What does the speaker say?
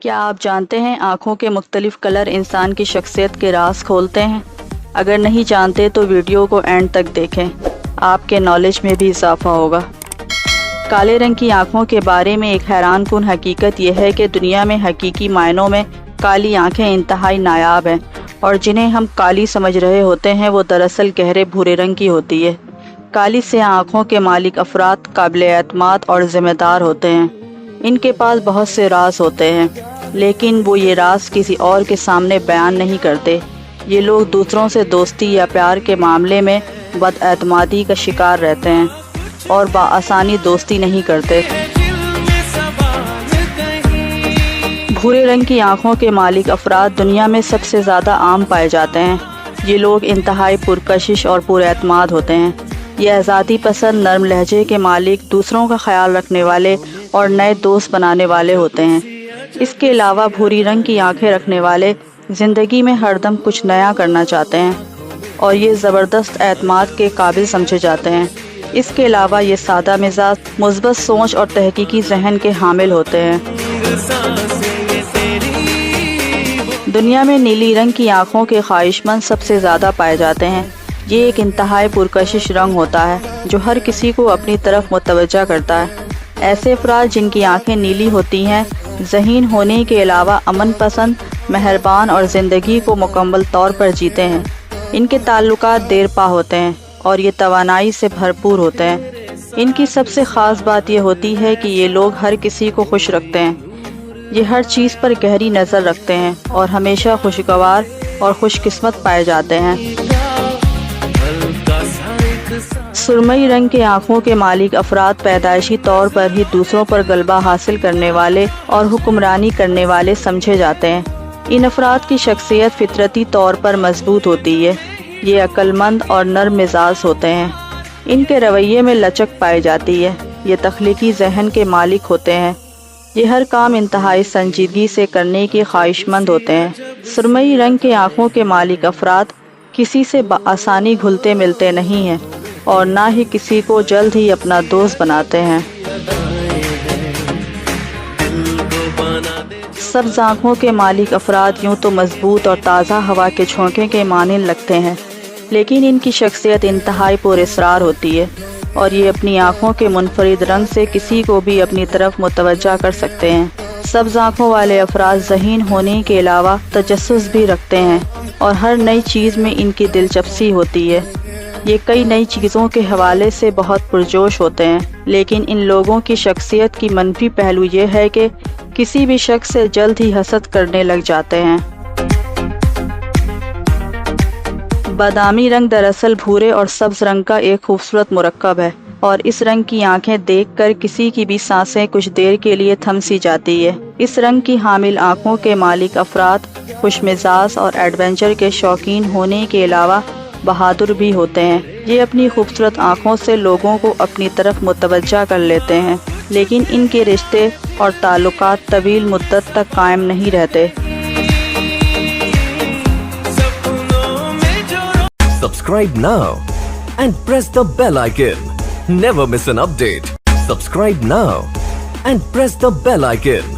کیا آپ جانتے ہیں آنکھوں کے مختلف کلر انسان کی شخصیت کے راز کھولتے ہیں؟ اگر نہیں جانتے تو ویڈیو کو اینڈ تک دیکھیں، آپ کے نالج میں بھی اضافہ ہوگا۔ کالے رنگ کی آنکھوں کے بارے میں ایک حیران کن حقیقت یہ ہے کہ دنیا میں حقیقی معنوں میں کالی آنکھیں انتہائی نایاب ہیں، اور جنہیں ہم کالی سمجھ رہے ہوتے ہیں وہ دراصل گہرے بھورے رنگ کی ہوتی ہے۔ کالی سیاہ آنکھوں کے مالک افراد قابل اعتماد اور ذمہ دار ہوتے ہیں۔ ان کے پاس بہت سے راز ہوتے ہیں، لیکن وہ یہ راز کسی اور کے سامنے بیان نہیں کرتے۔ یہ لوگ دوسروں سے دوستی یا پیار کے معاملے میں بد اعتمادی کا شکار رہتے ہیں اور بآسانی دوستی نہیں کرتے۔ بھورے رنگ کی آنکھوں کے مالک افراد دنیا میں سب سے زیادہ عام پائے جاتے ہیں۔ یہ لوگ انتہائی پرکشش اور پر اعتماد ہوتے ہیں۔ یہ آزادی پسند، نرم لہجے کے مالک، دوسروں کا خیال رکھنے والے اور نئے دوست بنانے والے ہوتے ہیں۔ اس کے علاوہ بھوری رنگ کی آنکھیں رکھنے والے زندگی میں ہر دم کچھ نیا کرنا چاہتے ہیں اور یہ زبردست اعتماد کے قابل سمجھے جاتے ہیں۔ اس کے علاوہ یہ سادہ مزاج، مثبت سوچ اور تحقیقی ذہن کے حامل ہوتے ہیں۔ دنیا میں نیلی رنگ کی آنکھوں کے خواہشمند سب سے زیادہ پائے جاتے ہیں۔ یہ ایک انتہائی پرکشش رنگ ہوتا ہے جو ہر کسی کو اپنی طرف متوجہ کرتا ہے۔ ایسے افراد جن کی آنکھیں نیلی ہوتی ہیں ذہین ہونے کے علاوہ امن پسند، مہربان اور زندگی کو مکمل طور پر جیتے ہیں۔ ان کے تعلقات دیر پا ہوتے ہیں اور یہ توانائی سے بھرپور ہوتے ہیں۔ ان کی سب سے خاص بات یہ ہوتی ہے کہ یہ لوگ ہر کسی کو خوش رکھتے ہیں۔ یہ ہر چیز پر گہری نظر رکھتے ہیں اور ہمیشہ خوشگوار اور خوش قسمت پائے جاتے ہیں۔ سرمئی رنگ کے آنکھوں کے مالک افراد پیدائشی طور پر ہی دوسروں پر غلبہ حاصل کرنے والے اور حکمرانی کرنے والے سمجھے جاتے ہیں۔ ان افراد کی شخصیت فطرتی طور پر مضبوط ہوتی ہے۔ یہ عقل مند اور نرم مزاج ہوتے ہیں۔ ان کے رویے میں لچک پائی جاتی ہے۔ یہ تخلیقی ذہن کے مالک ہوتے ہیں۔ یہ ہر کام انتہائی سنجیدگی سے کرنے کے خواہشمند ہوتے ہیں۔ سرمئی رنگ کے آنکھوں کے مالک افراد کسی سے بآسانی گھلتے ملتے نہیں ہیں اور نہ ہی کسی کو جلد ہی اپنا دوست بناتے ہیں۔ سبز آنکھوں کے مالک افراد یوں تو مضبوط اور تازہ ہوا کے جھونکے کے مانند لگتے ہیں، لیکن ان کی شخصیت انتہائی پراسرار ہوتی ہے اور یہ اپنی آنکھوں کے منفرد رنگ سے کسی کو بھی اپنی طرف متوجہ کر سکتے ہیں۔ سبز آنکھوں والے افراد ذہین ہونے کے علاوہ تجسس بھی رکھتے ہیں اور ہر نئی چیز میں ان کی دلچسپی ہوتی ہے۔ یہ کئی نئی چیزوں کے حوالے سے بہت پرجوش ہوتے ہیں، لیکن ان لوگوں کی شخصیت کی منفی پہلو یہ ہے کہ کسی بھی شخص سے جلد ہی حسد کرنے لگ جاتے ہیں۔ بادامی رنگ دراصل بھورے اور سبز رنگ کا ایک خوبصورت مرکب ہے، اور اس رنگ کی آنکھیں دیکھ کر کسی کی بھی سانسیں کچھ دیر کے لیے تھم سی جاتی ہے۔ اس رنگ کی حامل آنکھوں کے مالک افراد خوش مزاج اور ایڈونچر کے شوقین ہونے کے علاوہ بہادر بھی ہوتے ہیں۔ یہ اپنی خوبصورت آنکھوں سے لوگوں کو اپنی طرف متوجہ کر لیتے ہیں، لیکن ان کے رشتے اور تعلقات طویل مدت تک قائم نہیں رہتے۔ Subscribe now and press the bell icon. Never miss an update. Subscribe now and press the bell icon.